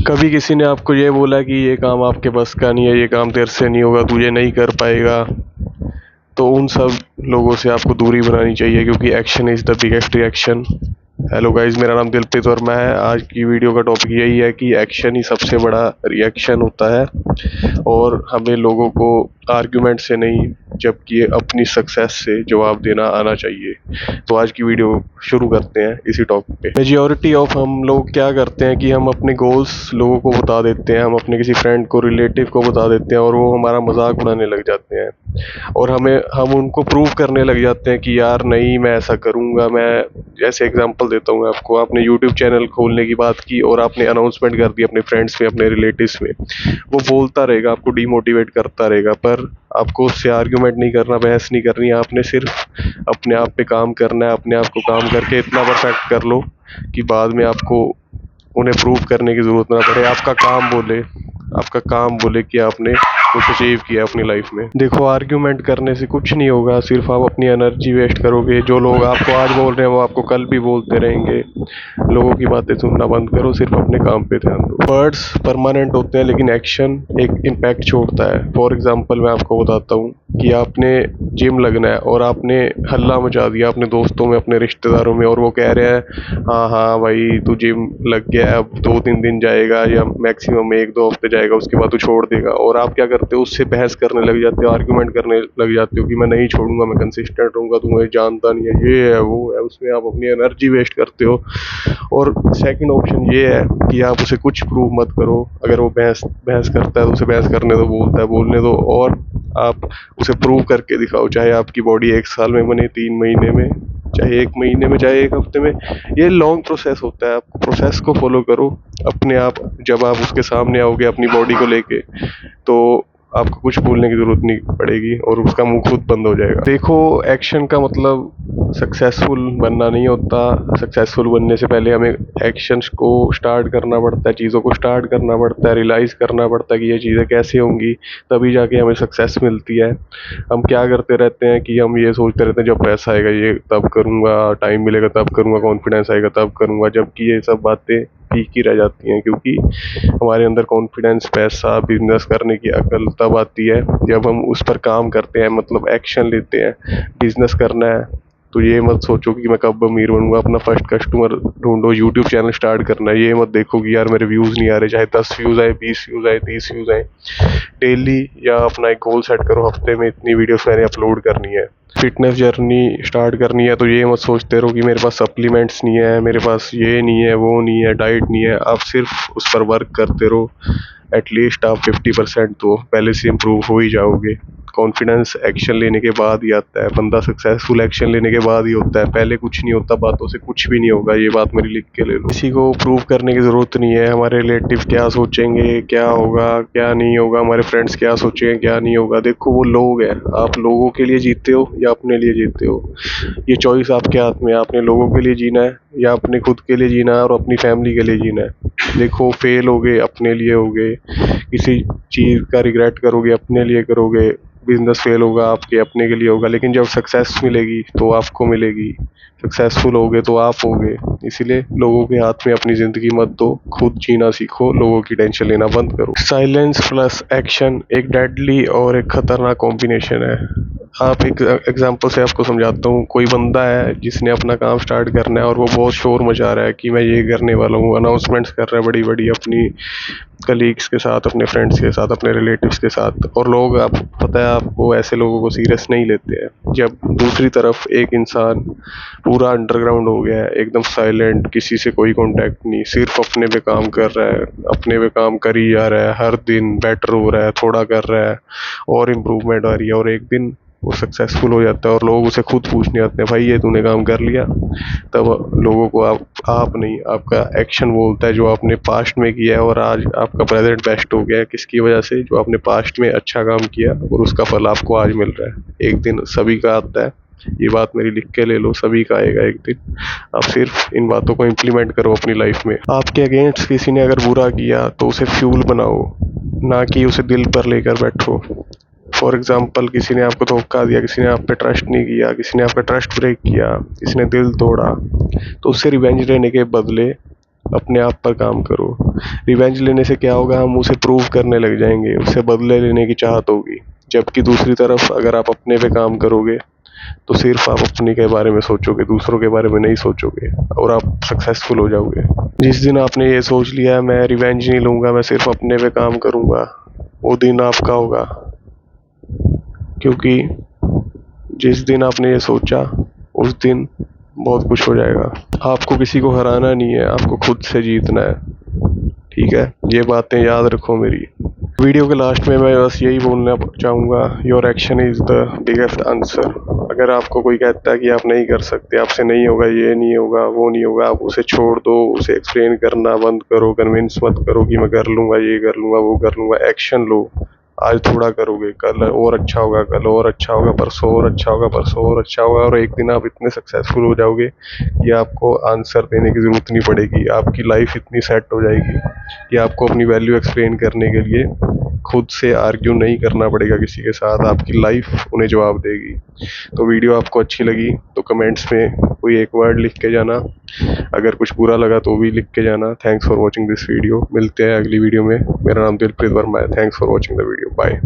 कभी किसी ने आपको ये बोला कि ये काम आपके बस का नहीं है, ये काम तेरे से नहीं होगा, तू ये नहीं कर पाएगा, तो उन सब लोगों से आपको दूरी बनानी चाहिए, क्योंकि action is the biggest reaction. Hello guys, मेरा नाम दिलप्रीत वर्मा है। आज की वीडियो का टॉपिक यही है कि एक्शन ही सबसे बड़ा रिएक्शन होता है और हमें लोगों को आर्गुमेंट से नहीं, जबकि अपनी सक्सेस से जवाब देना आना चाहिए। तो आज की वीडियो शुरू करते हैं इसी टॉपिक पे। मेजॉरिटी ऑफ हम लोग क्या करते हैं कि हम अपने गोल्स लोगों को बता देते हैं, हम अपने किसी फ्रेंड को, रिलेटिव को बता देते हैं और वो हमारा मजाक उड़ाने लग जाते हैं और हम उनको प्रूव करने लग जाते हैं कि यार नहीं, मैं ऐसा करूँगा। मैं जैसे एग्जांपल देता हूँ आपको, आपने यूट्यूब चैनल खोलने की बात की और आपने अनाउंसमेंट कर दी अपने फ्रेंड्स में, अपने रिलेटिव्स में। वो बोलता रहेगा, आपको डीमोटिवेट करता रहेगा, पर आपको उससे आर्ग्यूमेंट नहीं करना, बहस नहीं करनी। आपने सिर्फ अपने आप पे काम करना है। अपने आप को काम करके इतना परफेक्ट कर लो कि बाद में आपको उन्हें प्रूव करने की ज़रूरत ना पड़े। आपका काम बोले कि आपने कुछ अचीव किया अपनी लाइफ में। देखो, आर्ग्यूमेंट करने से कुछ नहीं होगा, सिर्फ आप अपनी एनर्जी वेस्ट करोगे। जो लोग आपको आज बोल रहे हैं वो आपको कल भी बोलते रहेंगे। लोगों की बातें सुनना बंद करो, सिर्फ अपने काम पे ध्यान दो। वर्ड्स परमानेंट होते हैं लेकिन एक्शन एक इम्पैक्ट छोड़ता है। फॉर एग्जाम्पल मैं आपको बताता हूँ कि आपने जिम लगना है और आपने हल्ला मचा दिया अपने दोस्तों में, अपने रिश्तेदारों में, और वो कह रहे हैं हाँ हाँ भाई तू जिम लग गया है, अब 2-3 दिन जाएगा या मैक्सिमम 1-2 हफ्ते जाएगा, उसके बाद तू छोड़ देगा। और आप क्या करते हो, उससे बहस करने लग जाते हो, आर्ग्यूमेंट करने लग जाते हो कि मैं नहीं छोड़ूंगा, मैं कंसिस्टेंट रहूंगा, तू मुझे जानता नहीं है, ये है वो है। उसमें आप अपनी एनर्जी वेस्ट करते हो। और सेकंड ऑप्शन ये है कि आप उसे कुछ प्रूव मत करो। अगर वो बहस बहस करता है तो उसे बहस करने दो, बोलता है बोलने दो, और आप उसे प्रूव करके दिखाओ। चाहे आपकी बॉडी 1 साल में बने, 3 महीने में, चाहे 1 महीने में, चाहे 1 हफ्ते में। ये लॉन्ग प्रोसेस होता है, आप प्रोसेस को फॉलो करो अपने आप। जब आप उसके सामने आओगे अपनी बॉडी को लेके, तो आपको कुछ बोलने की जरूरत नहीं पड़ेगी और उसका मुंह खुद बंद हो जाएगा। देखो, एक्शन का मतलब सक्सेसफुल बनना नहीं होता। सक्सेसफुल बनने से पहले हमें एक्शंस को स्टार्ट करना पड़ता है, चीज़ों को स्टार्ट करना पड़ता है, रियलाइज़ करना पड़ता है कि ये चीज़ें कैसे होंगी, तभी जाके हमें सक्सेस मिलती है। हम क्या करते रहते हैं कि हम ये सोचते रहते हैं जब पैसा आएगा ये तब करूँगा, टाइम मिलेगा तब करूँगा, कॉन्फिडेंस आएगा तब करूँगा, जबकि ये सब बातें ठीक ही रह जाती हैं। क्योंकि हमारे अंदर कॉन्फिडेंस, पैसा, बिजनेस करने की अकल तब आती है जब हम उस पर काम करते हैं, मतलब एक्शन लेते हैं। बिजनेस करना है तो ये मत सोचो कि मैं कब अमीर बनूंगा, अपना फर्स्ट कस्टमर ढूंढो। यूट्यूब चैनल स्टार्ट करना है, ये मत देखो कि यार मेरे व्यूज़ नहीं आ रहे, चाहे 10 व्यूज़ आए, 20 व्यूज़ आए, 30 व्यूज़ आए। डेली या अपना एक गोल सेट करो, हफ्ते में इतनी वीडियोस मैंने अपलोड करनी है। फिटनेस जर्नी स्टार्ट करनी है तो ये मत सोचते रहो कि मेरे पास सप्लीमेंट्स नहीं है, मेरे पास ये नहीं है, वो नहीं है, डाइट नहीं है। आप सिर्फ उस पर वर्क करते रहो। एटलीस्ट आप 50% तो पहले से इम्प्रूव हो ही जाओगे। कॉन्फिडेंस एक्शन लेने के बाद ही आता है। बंदा सक्सेसफुल एक्शन लेने के बाद ही होता है, पहले कुछ नहीं होता। बातों से कुछ भी नहीं होगा, ये बात मेरी लिख के ले लो। किसी को प्रूव करने की ज़रूरत नहीं है। हमारे रिलेटिव क्या सोचेंगे, क्या होगा, क्या नहीं होगा, हमारे फ्रेंड्स क्या सोचेंगे, क्या नहीं होगा, देखो वो लोग हैं। आप लोगों के लिए जीते हो या अपने लिए जीते हो, ये चॉइस आपके हाथ में है। आपने लोगों के लिए जीना है या अपने खुद के लिए जीना है और अपनी फैमिली के लिए जीना है। देखो, फेल होगे अपने लिए होगे, किसी चीज़ का रिग्रेट करोगे अपने लिए करोगे, बिजनेस फेल होगा आपके अपने के लिए होगा, लेकिन जब सक्सेस मिलेगी तो आपको मिलेगी। सक्सेसफुल होगे तो आप होगे। इसीलिए लोगों के हाथ में अपनी ज़िंदगी मत दो, खुद जीना सीखो, लोगों की टेंशन लेना बंद करो। साइलेंस प्लस एक्शन एक डेडली और एक खतरनाक कॉम्बिनेशन है। आप एक एग्जांपल से आपको समझाता हूँ। कोई बंदा है जिसने अपना काम स्टार्ट करना है और वो बहुत शोर मचा रहा है कि मैं ये करने वाला हूँ, अनाउंसमेंट्स कर रहा है बड़ी बड़ी अपनी कलीग्स के साथ, अपने फ्रेंड्स के साथ, अपने रिलेटिव्स के साथ, और लोग, आप पता है आपको, ऐसे लोगों को सीरियस नहीं लेते हैं। जब दूसरी तरफ एक इंसान पूरा अंडरग्राउंड हो गया है, एकदम साइलेंट, किसी से कोई कांटेक्ट नहीं, सिर्फ अपने पे काम कर रहा है, अपने पे काम कर ही जा रहा है, हर दिन बेटर हो रहा है, थोड़ा कर रहा है और इम्प्रूवमेंट आ रही है, और एक दिन वो सक्सेसफुल हो जाता है और लोग उसे खुद पूछने आते हैं, भाई ये तूने काम कर लिया। तब लोगों को आप नहीं, आपका एक्शन बोलता है जो आपने पास्ट में किया है, और आज आपका प्रेजेंट बेस्ट हो गया है। किसकी वजह से? जो आपने पास्ट में अच्छा काम किया और उसका फल आपको आज मिल रहा है। एक दिन सभी का आता है, ये बात मेरी लिख के ले लो, सभी का आएगा एक दिन। आप सिर्फ इन बातों को इम्प्लीमेंट करो अपनी लाइफ में। आपके अगेंस्ट किसी ने अगर बुरा किया तो उसे फ्यूल बनाओ, ना कि उसे दिल पर लेकर बैठो। फॉर एग्जाम्पल, किसी ने आपको धोखा दिया, किसी ने आप पे ट्रस्ट नहीं किया, किसी ने आपका ट्रस्ट ब्रेक किया, किसी ने दिल तोड़ा, तो उससे रिवेंज लेने के बदले अपने आप पर काम करो। रिवेंज लेने से क्या होगा, हम उसे प्रूव करने लग जाएंगे, उससे बदले लेने की चाहत होगी। जबकि दूसरी तरफ अगर आप अपने पे काम करोगे तो सिर्फ आप अपने के बारे में सोचोगे, दूसरों के बारे में नहीं सोचोगे, और आप सक्सेसफुल हो जाओगे। जिस दिन आपने ये सोच लिया है मैं रिवेंज नहीं लूँगा, मैं सिर्फ अपने पे काम करूँगा, वो दिन आपका होगा। क्योंकि जिस दिन आपने ये सोचा उस दिन बहुत कुछ हो जाएगा। आपको किसी को हराना नहीं है, आपको खुद से जीतना है। ठीक है, ये बातें याद रखो मेरी। वीडियो के लास्ट में मैं बस यही बोलना चाहूँगा, your action is the biggest answer. अगर आपको कोई कहता है कि आप नहीं कर सकते, आपसे नहीं होगा, ये नहीं होगा, वो नहीं होगा, आप उसे छोड़ दो, उसे एक्सप्लेन करना बंद करो, कन्विंस मत करो कि मैं कर लूँगा, ये कर लूँगा, वो कर लूँगा। एक्शन लो। आज थोड़ा करोगे, कल और अच्छा होगा, कल और अच्छा होगा, परसों और अच्छा होगा, परसों और अच्छा होगा, और एक दिन आप इतने सक्सेसफुल हो जाओगे कि आपको आंसर देने की ज़रूरत नहीं पड़ेगी। आपकी लाइफ इतनी सेट हो जाएगी कि आपको अपनी वैल्यू एक्सप्लेन करने के लिए खुद से आर्ग्यू नहीं करना पड़ेगा किसी के साथ, आपकी लाइफ उन्हें जवाब देगी। तो वीडियो आपको अच्छी लगी तो कमेंट्स में कोई एक वर्ड लिख के जाना, अगर कुछ बुरा लगा तो भी लिख के जाना। Thanks for watching this video. मिलते हैं अगली वीडियो में। मेरा नाम दिलप्रीत वर्मा है। Thanks for watching the video. Bye.